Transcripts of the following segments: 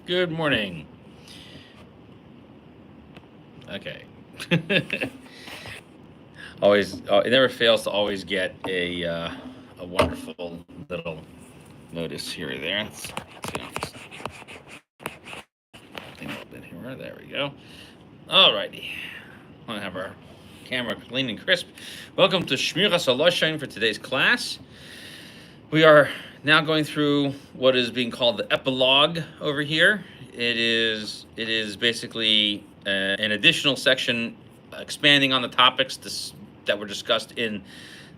Good morning. Okay. It never fails to always get a wonderful little notice here or there. Let's see if thing a little bit here. There we go. Alrighty. I want to have our camera clean and crisp. Welcome to Shmiras HaLashon for today's class. We are now going through what is being called the Epilogue over here. It is basically an additional section expanding on the topics that were discussed in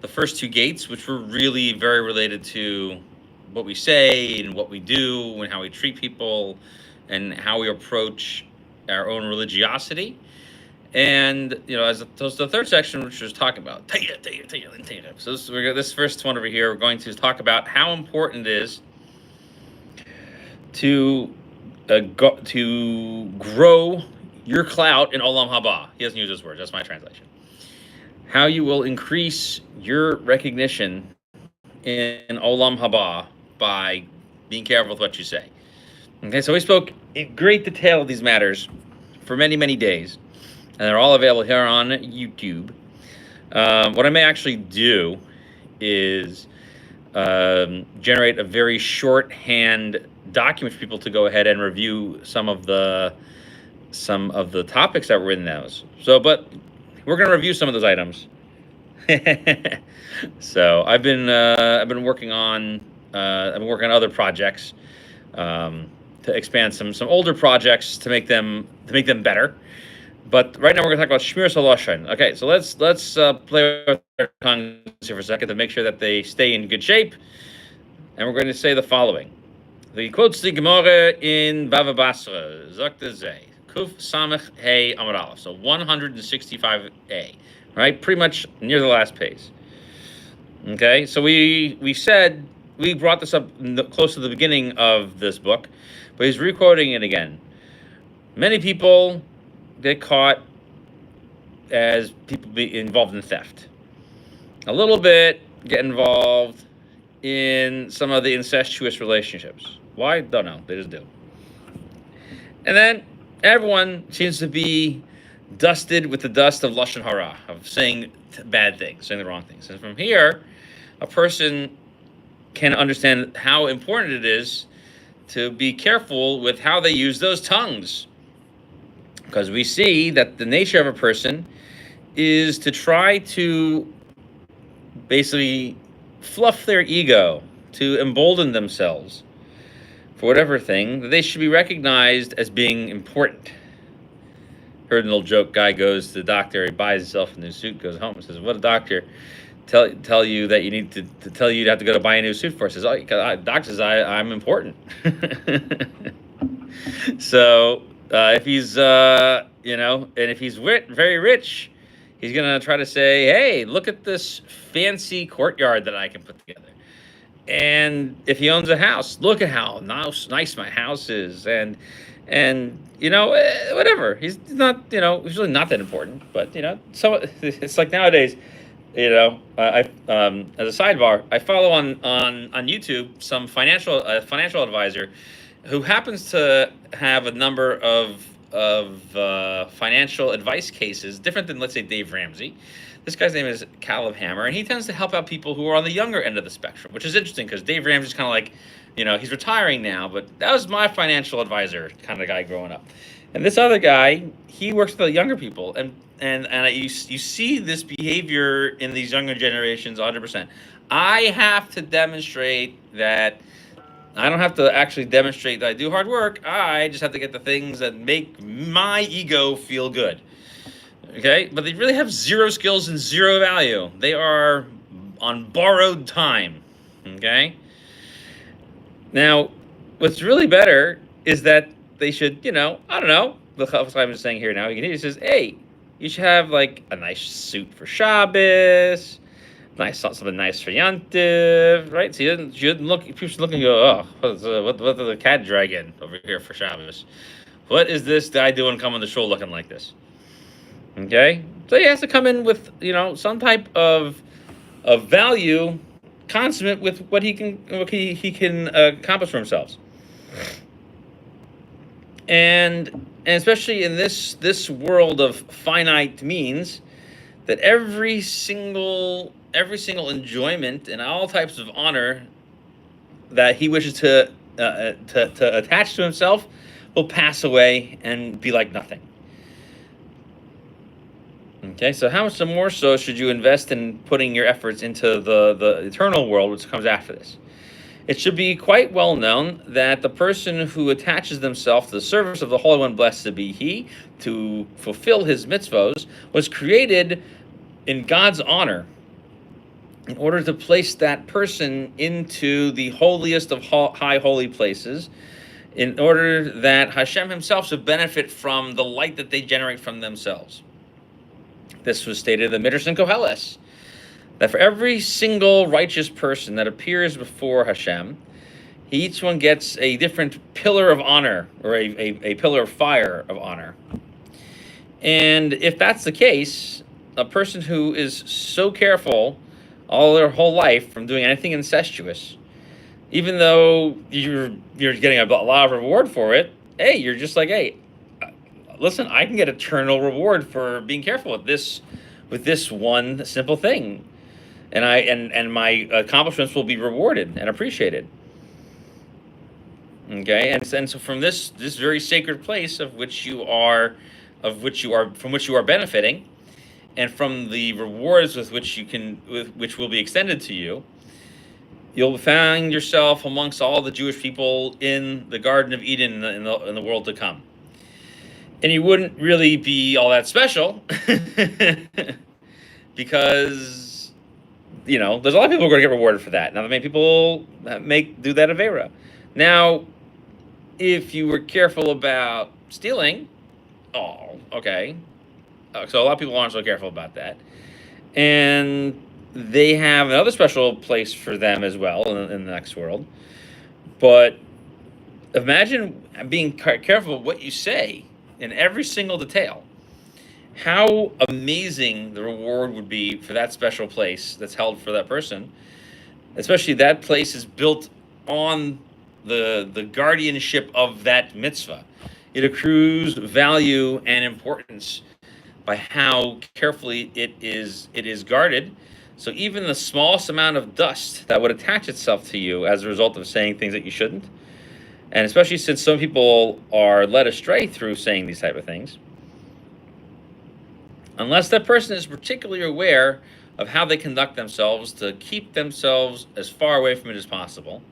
the first two gates, which were really very related to what we say and what we do and how we treat people and how we approach our own religiosity. And as the third section, which was talking about so this first one over here, we're going to talk about how important it is to grow your clout in Olam Haba. He doesn't use those words. That's my translation. How you will increase your recognition in Olam Haba by being careful with what you say. Okay, so we spoke in great detail of these matters for many, many days. And they're all available here on YouTube. What I may actually do is generate a very shorthand document for people to go ahead and review some of the topics that were in those. But we're going to review some of those items. So I've been working on other projects to expand some older projects to make them better. But right now we're going to talk about Shmiras HaLashon. Okay, so let's play with our tongues here for a second to make sure that they stay in good shape. And we're going to say the following. The quotes the Gemara in Bava Basra, Zakta Zeh, Kuf Samech Hey Amar Aleph. So 165a, right? Pretty much near the last page. Okay, so we brought this up close to the beginning of this book, but he's re-quoting it again. Many people get caught as people be involved in theft. A little bit get involved in some of the incestuous relationships. Why? Don't know. They just do. And then everyone seems to be dusted with the dust of Lashon Hara, of saying bad things, saying the wrong things. And from here, a person can understand how important it is to be careful with how they use those tongues. Because we see that the nature of a person is to try to basically fluff their ego, to embolden themselves for whatever thing, that they should be recognized as being important. Heard an old joke, guy goes to the doctor, he buys himself a new suit, goes home and says, what did the doctor tell you that you need to tell you to have to go to buy a new suit for? He says, doctor says, I'm important. So if he's, and if he's very rich, he's going to try to say, hey, look at this fancy courtyard that I can put together. And if he owns a house, look at how nice my house is. And whatever. He's not, he's really not that important. But, so it's like nowadays, as a sidebar, I follow on YouTube some financial advisor who happens to have a number of financial advice cases, different than, let's say, Dave Ramsey. This guy's name is Caleb Hammer, and he tends to help out people who are on the younger end of the spectrum, which is interesting because Dave Ramsey's kind of like, he's retiring now, but that was my financial advisor kind of guy growing up. And this other guy, he works with the younger people, and you see this behavior in these younger generations 100%. I have to demonstrate that. I don't have to actually demonstrate that I do hard work. I just have to get the things that make my ego feel good. Okay? But they really have zero skills and zero value. They are on borrowed time. Okay? Now, what's really better is that they should, I don't know. The Chafetz is saying here now, he says, hey, you should have like a nice suit for Shabbos. Something nice for Yantiv, right? So you shouldn't look. People should look and go, "Oh, what the cat dragon over here for Shabbos? What is this guy doing coming to shul looking like this?" Okay, so he has to come in with some type of value, consummate with what he can accomplish for himself. And especially in this world of finite means, that every single enjoyment and all types of honor that he wishes to attach to himself will pass away and be like nothing. Okay, so how much more so should you invest in putting your efforts into the eternal world, which comes after this? It should be quite well known that the person who attaches themselves to the service of the Holy One, blessed be He, to fulfill His mitzvos, was created in God's honor in order to place that person into the holiest of high holy places, in order that Hashem Himself should benefit from the light that they generate from themselves. This was stated in the Midrash in Koheles, that for every single righteous person that appears before Hashem, each one gets a different pillar of honor, or a pillar of fire of honor. And if that's the case, a person who is so careful all their whole life from doing anything incestuous, even though you're getting a lot of reward for it, hey, you're just like, hey, listen, I can get eternal reward for being careful with this one simple thing. And my accomplishments will be rewarded and appreciated. Okay, and so from this very sacred place from which you are benefiting, and from the rewards with which will be extended to you, you'll find yourself amongst all the Jewish people in the Garden of Eden in the world to come. And you wouldn't really be all that special because, there's a lot of people who are going to get rewarded for that. Now, many people do that Avera. Now, if you were careful about stealing, okay. So a lot of people aren't so careful about that. And they have another special place for them as well in the next world. But imagine being careful of what you say in every single detail. How amazing the reward would be for that special place that's held for that person. Especially that place is built on the guardianship of that mitzvah. It accrues value and importance by how carefully it is guarded. So even the smallest amount of dust that would attach itself to you as a result of saying things that you shouldn't, and especially since some people are led astray through saying these type of things, unless that person is particularly aware of how they conduct themselves to keep themselves as far away from it as possible,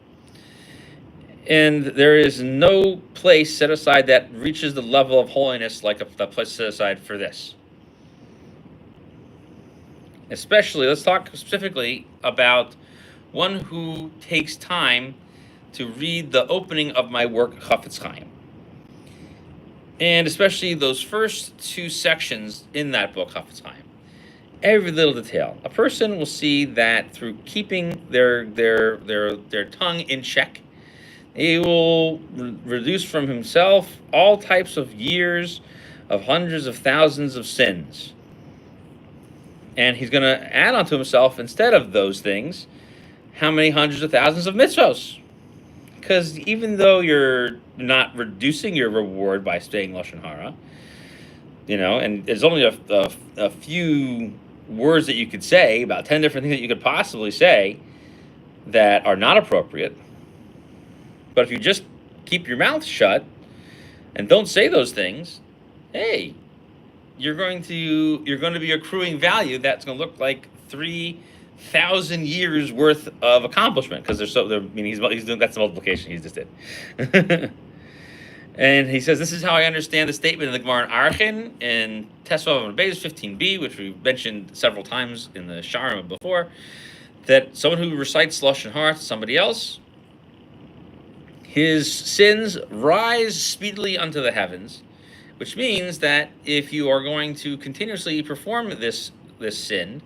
and there is no place set aside that reaches the level of holiness like the place set aside for this. Especially, let's talk specifically about one who takes time to read the opening of my work, Chafetz Chaim. And especially those first two sections in that book, Chafetz Chaim. Every little detail. A person will see that through keeping their tongue in check, he will reduce from himself all types of years of hundreds of thousands of sins. And he's going to add onto himself, instead of those things, how many hundreds of thousands of mitzvos. Because even though you're not reducing your reward by saying Lashon Hara, and there's only a few words that you could say, about 10 different things that you could possibly say that are not appropriate. But if you just keep your mouth shut and don't say those things, hey, you're going to be accruing value that's going to look like 3,000 years worth of accomplishment, because he's doing, that's the multiplication he just did. And he says, this is how I understand the statement in the Gemara in Archin in Tesvav and Beis 15b, which we've mentioned several times in the Sharma before, that someone who recites Lashon Hara to somebody else, his sins rise speedily unto the heavens. Which means that if you are going to continuously perform this sin,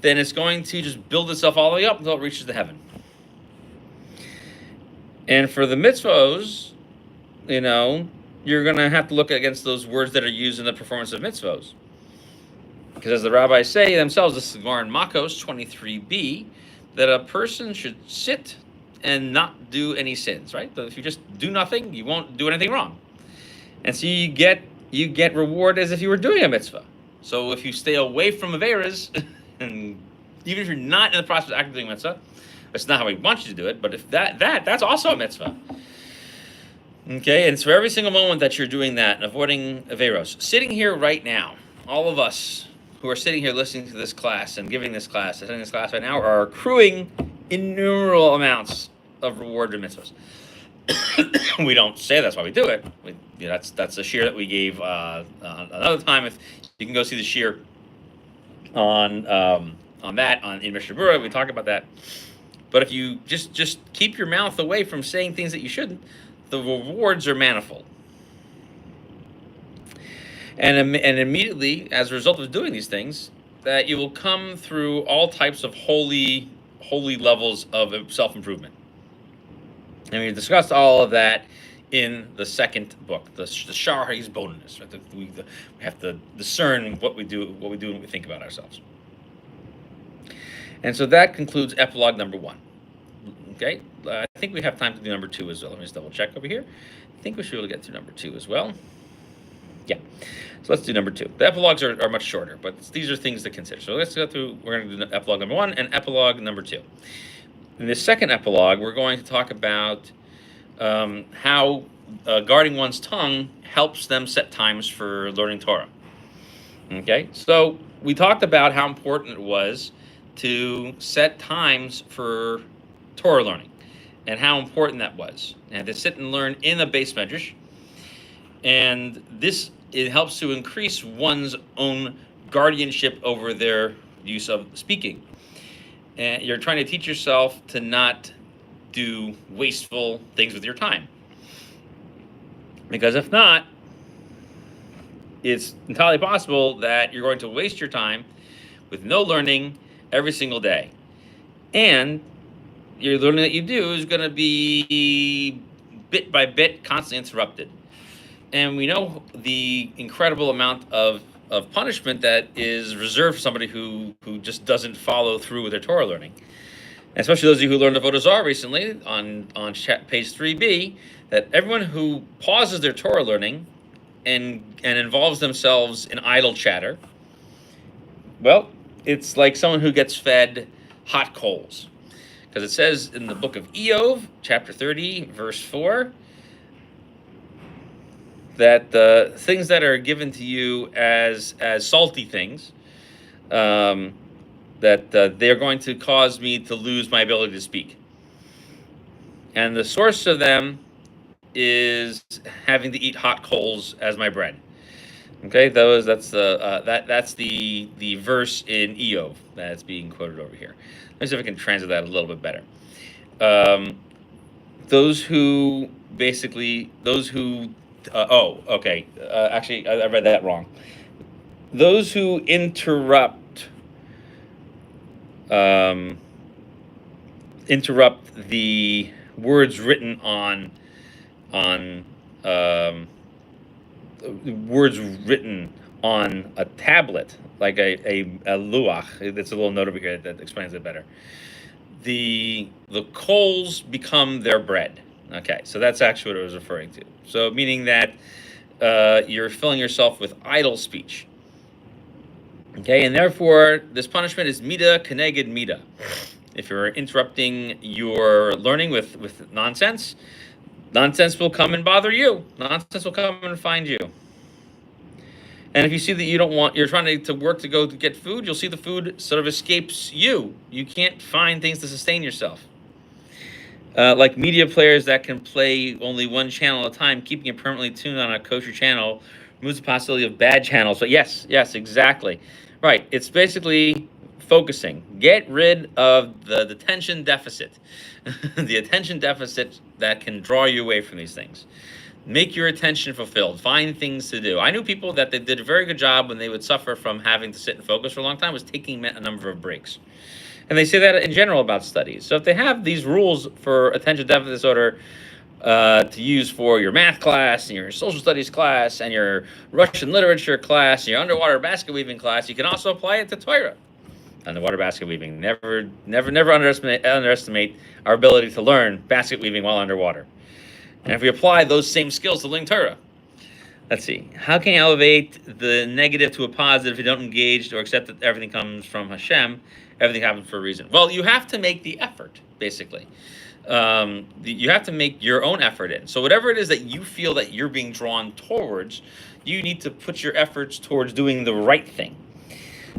then it's going to just build itself all the way up until it reaches the heaven. And for the mitzvos, you're going to have to look against those words that are used in the performance of mitzvos. Because as the rabbis say themselves, this is Gemara in Makos 23b, that a person should sit and not do any sins, right? So if you just do nothing, you won't do anything wrong. And so you get reward as if you were doing a mitzvah. So if you stay away from averas, and even if you're not in the process of actively doing mitzvah, it's not how we want you to do it, but if that's also a mitzvah. Okay, and so every single moment that you're doing that and avoiding averos, sitting here right now, all of us who are sitting here listening to this class and giving this class, attending this class right now, are accruing innumerable amounts of reward and mitzvahs. We don't say that's why we do it. That's a shear that we gave another time. If you can go see the shear on that in Mishnah Berurah, we talk about that. But if you just keep your mouth away from saying things that you shouldn't, the rewards are manifold. And immediately, as a result of doing these things, that you will come through all types of holy levels of self-improvement. And we discussed all of that in the second book, the Shar HaYizboninus. Right? We have to discern what we do and what we think about ourselves. And so that concludes epilogue number 1. Okay, I think we have time to do number 2 as well. Let me just double check over here. I think we should be able to get through number 2 as well. Yeah, so let's do number 2. The epilogues are much shorter, but these are things to consider. So let's go through, we're going to do epilogue number 1 and epilogue number 2. In this second epilogue, we're going to talk about how guarding one's tongue helps them set times for learning Torah. Okay, so we talked about how important it was to set times for Torah learning and how important that was, and to sit and learn in a base medrash. And it helps to increase one's own guardianship over their use of speaking. And you're trying to teach yourself to not do wasteful things with your time. Because if not, it's entirely possible that you're going to waste your time with no learning every single day. And your learning that you do is going to be bit by bit constantly interrupted. And we know the incredible amount of punishment that is reserved for somebody who just doesn't follow through with their Torah learning. And especially those of you who learned Avodah Zarah recently on page 3b, that everyone who pauses their Torah learning and involves themselves in idle chatter, well, it's like someone who gets fed hot coals. Because it says in the book of Eov, chapter 30, verse 4, that the things that are given to you as salty things, that they're going to cause me to lose my ability to speak. And the source of them is having to eat hot coals as my bread. Okay, that's the verse in Eov that's being quoted over here. Let me see if I can translate that a little bit better. Actually, I read that wrong. Those who interrupt the words written on a tablet, like a luach. It's a little note over here that explains it better. The coals become their bread. Okay, so that's actually what it was referring to. So meaning that you're filling yourself with idle speech. Okay, and therefore this punishment is mida keneged mida. If you're interrupting your learning with nonsense, nonsense will come and bother you. Nonsense will come and find you. And if you see that you're trying to work to go to get food, you'll see the food sort of escapes you. You can't find things to sustain yourself. Like media players that can play only one channel at a time, keeping it permanently tuned on a kosher channel removes the possibility of bad channels. But yes, exactly. Right. It's basically focusing. Get rid of the attention deficit. The attention deficit that can draw you away from these things. Make your attention fulfilled. Find things to do. I knew people that they did a very good job when they would suffer from having to sit and focus for a long time was taking a number of breaks. And they say that in general about studies. So if they have these rules for attention deficit disorder to use for your math class and your social studies class and your Russian literature class and your underwater basket weaving class, you can also apply it to Torah. Underwater basket weaving. Never underestimate our ability to learn basket weaving while underwater. And if we apply those same skills to learning Torah, Let's see. How can you elevate the negative to a positive if you don't engage or accept that everything comes from Hashem? Everything happens for a reason. Well, you have to make the effort, basically. You have to make your own effort in. So whatever it is that you feel that you're being drawn towards, you need to put your efforts towards doing the right thing.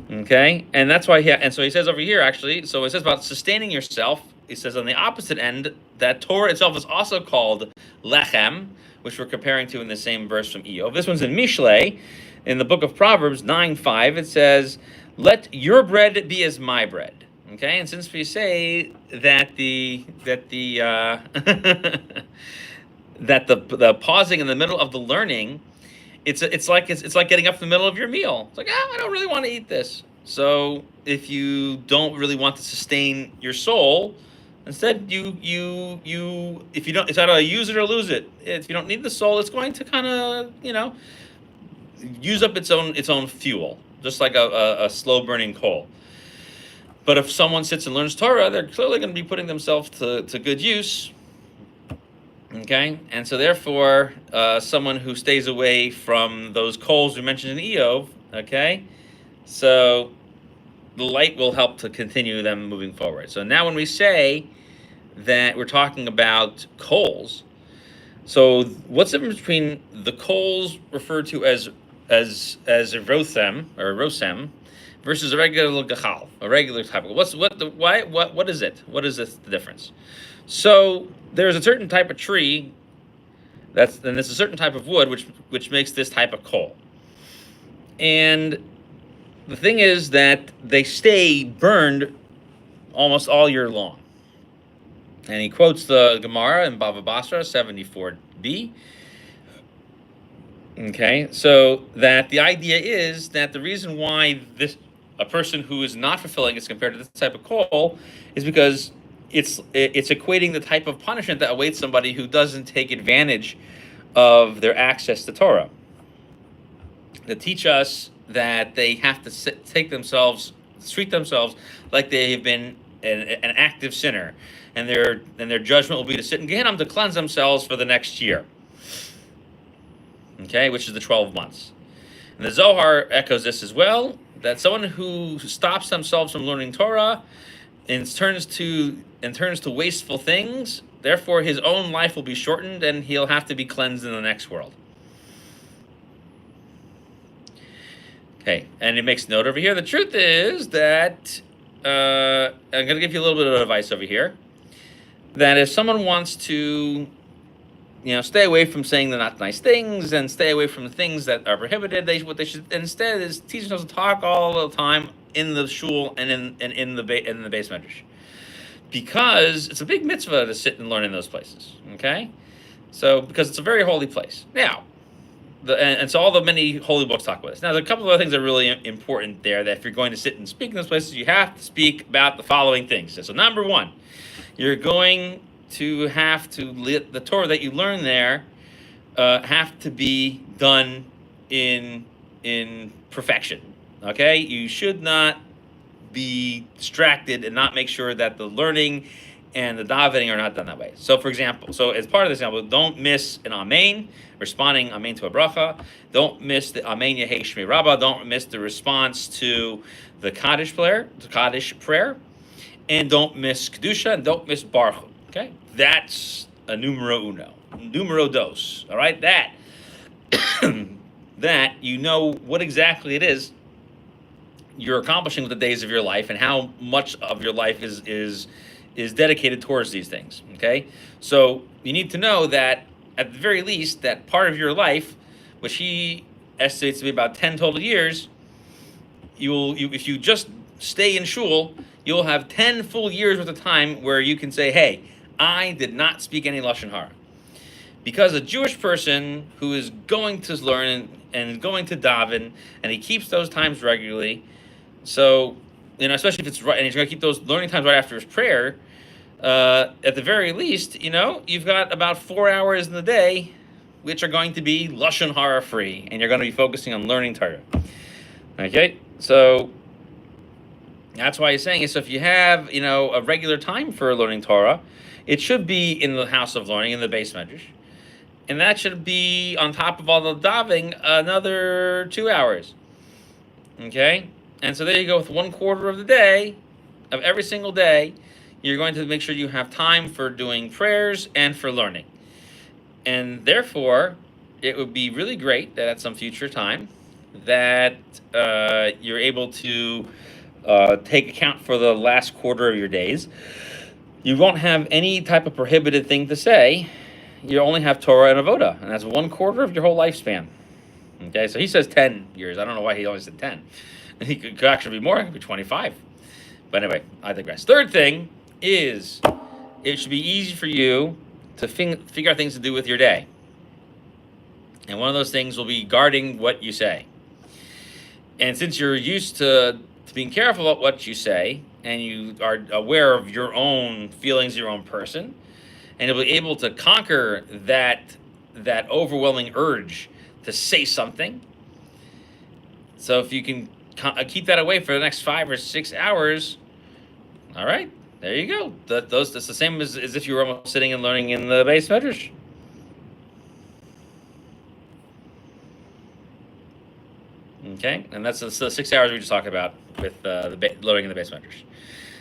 Okay? And that's why and so he says over here, actually, so it says about sustaining yourself. He says on the opposite end that Torah itself is also called lechem, which we're comparing to in the same verse from Eov. This one's in Mishlei, in the book of Proverbs 9:5. It says, "Let your bread be as my bread." Okay, and since we say that the pausing in the middle of the learning, it's like getting up in the middle of your meal. It's like, I don't really want to eat this. So if you don't really want to sustain your soul, instead you if you don't, it's either use it or lose it. If you don't need the soul, it's going to kind of use up its own fuel, just like a slow burning coal. But if someone sits and learns Torah, they're clearly going to be putting themselves to good use. Okay, and so therefore, someone who stays away from those coals we mentioned in Eov, okay, so the light will help to continue them moving forward. So now when we say that we're talking about coals, so what's the difference between the coals referred to as a rothem or a rosem versus a regular gachal, a regular type of what is it? What is the difference? So there's a certain type of tree and there's a certain type of wood which makes this type of coal. And the thing is that they stay burned almost all year long. And he quotes the Gemara in Bava Basra 74b. Okay, so that the idea is that the reason why a person who is not fulfilling is compared to this type of coal is because it's equating the type of punishment that awaits somebody who doesn't take advantage of their access to Torah. They teach us that they have to treat themselves like they have been an active sinner, and their judgment will be to sit in Gehenna to cleanse themselves for the next year. Okay, which is the 12 months. And the Zohar echoes this as well, that someone who stops themselves from learning Torah and turns to wasteful things, therefore his own life will be shortened and he'll have to be cleansed in the next world. Okay, and it makes note over here. The truth is that I'm going to give you a little bit of advice over here. That if someone wants to, stay away from saying the not nice things and stay away from the things that are prohibited, what they should instead is teach themselves to talk all the time in the shul and in the base medrash, because it's a big mitzvah to sit and learn in those places. Okay, so because it's a very holy place. Now, and so all the many holy books talk about this. Now, there's a couple of other things that are really important there. That if you're going to sit and speak in those places, you have to speak about the following things. So number one, you're going to have to the Torah that you learn there have to be done in perfection. Okay, you should not be distracted and not make sure that the learning and the davening are not done that way. So, for example, as part of this example, don't miss an amen, responding amen to a bracha. Don't miss the amen yehei Shmiras. Don't miss the response to the Kaddish prayer, and don't miss kedusha, and don't miss baruch Hu. Okay, that's a numero dos. All right, that what exactly it is you're accomplishing with the days of your life and how much of your life is dedicated towards these things. Okay, so you need to know that at the very least that part of your life, which he estimates to be about 10 total years, if you just stay in shul, you'll have 10 full years worth of time where you can say, hey, I did not speak any Lashon Hara. Because a Jewish person who is going to learn and going to daven, and he keeps those times regularly, so, especially if it's right, and he's going to keep those learning times right after his prayer, at the very least, you've got about 4 hours in the day, which are going to be Lashon Hara free, and you're going to be focusing on learning Torah. Okay, so that's why he's saying is, so if you have, a regular time for learning Torah, it should be in the house of learning, in the base medrash. And that should be on top of all the davening another 2 hours. Okay? And so there you go, with 1/4 of the day, of every single day, you're going to make sure you have time for doing prayers and for learning. And therefore, it would be really great that at some future time that you're able to take account for the last quarter of your days. You won't have any type of prohibited thing to say. You only have Torah and Avoda, and that's 1/4 of your whole lifespan. Okay, so he says 10 years. I don't know why he only said 10. He could actually be more. It could be 25. But anyway, I digress. Third thing is it should be easy for you to figure out things to do with your day. And one of those things will be guarding what you say. And since you're used to being careful about what you say, and you are aware of your own feelings, your own person, and you'll be able to conquer that overwhelming urge to say something. So if you can keep that away for the next 5 or 6 hours, all right, there you go. That's the same as if you were almost sitting and learning in the base medrash. Okay, and that's the 6 hours we just talked about with loading in the base medrash.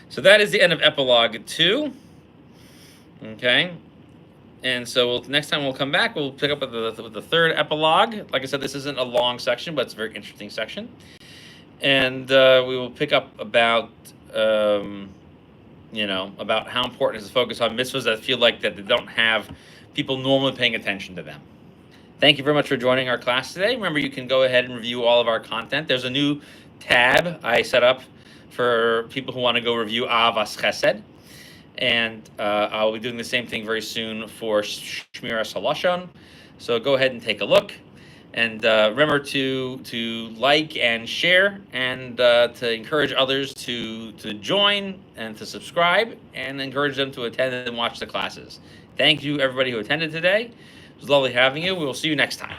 So that is the end of Epilogue 2. Okay, and so next time we'll come back, we'll pick up with the third epilogue. Like I said, this isn't a long section, but it's a very interesting section. And we will pick up about, about how important it is to focus on mitzvahs that feel like that they don't have people normally paying attention to them. Thank you very much for joining our class today. Remember, you can go ahead and review all of our content. There's a new tab I set up for people who want to go review Avas Chesed. And I'll be doing the same thing very soon for Shmiras HaLashon. So go ahead and take a look. And remember to like and share, and to encourage others to join and to subscribe, and encourage them to attend and watch the classes. Thank you, everybody who attended today. It was lovely having you. We will see you next time.